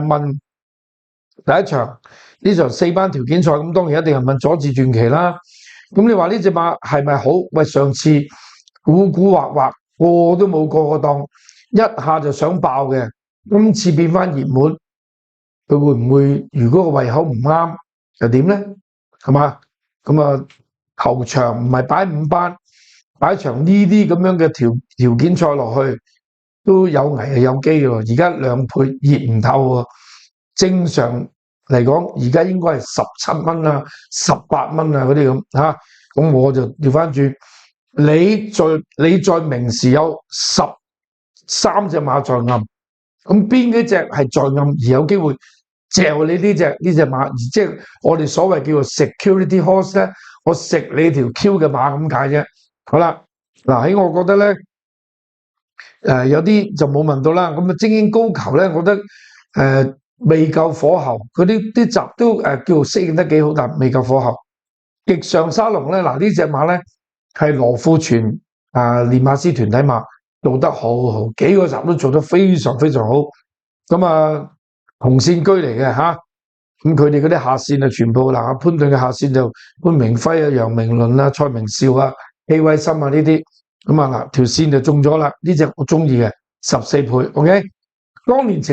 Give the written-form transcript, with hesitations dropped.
問第一場呢場4班條件賽，咁當然一定係問佐治傳奇啦。咁你話呢隻馬係咪好？喂，上次古古惑惑個都冇過個檔，一下就想爆嘅，今次變翻熱門，佢會唔會？如果個胃口唔啱，又點咧？係嘛？咁啊，球場唔係擺5班，擺場呢啲咁樣嘅條件賽落去，都有危係有機喎。而家2倍熱唔透喎，正常嚟講，而家應該係17蚊啊、18蚊啊嗰啲咁嚇。咁我就調翻轉，你在明時有13隻馬在暗，咁邊幾隻係在暗而有機會嚼你呢隻馬？即係我哋所謂叫做 security horse 咧，我食你條 Q 嘅馬咁解啫。好啦，嗱喺我覺得咧，有啲就冇問到啦。咁啊，精英高球咧，我覺得未夠火候，佢啲集都叫做適應得幾好，但未夠火候。極上沙龍咧，嗱呢隻馬咧係羅富全練馬師團體馬，做得好好，幾個集都做得非常非常好。咁啊，紅線居嚟嘅嚇，咁佢哋嗰啲下線啊，全部嗱潘頓嘅下線就潘明輝啊、楊明倫啊、蔡明少啊、希威森啊呢啲，咁啊嗱條線就中咗啦，呢隻我中意嘅14倍 ，OK，當年情。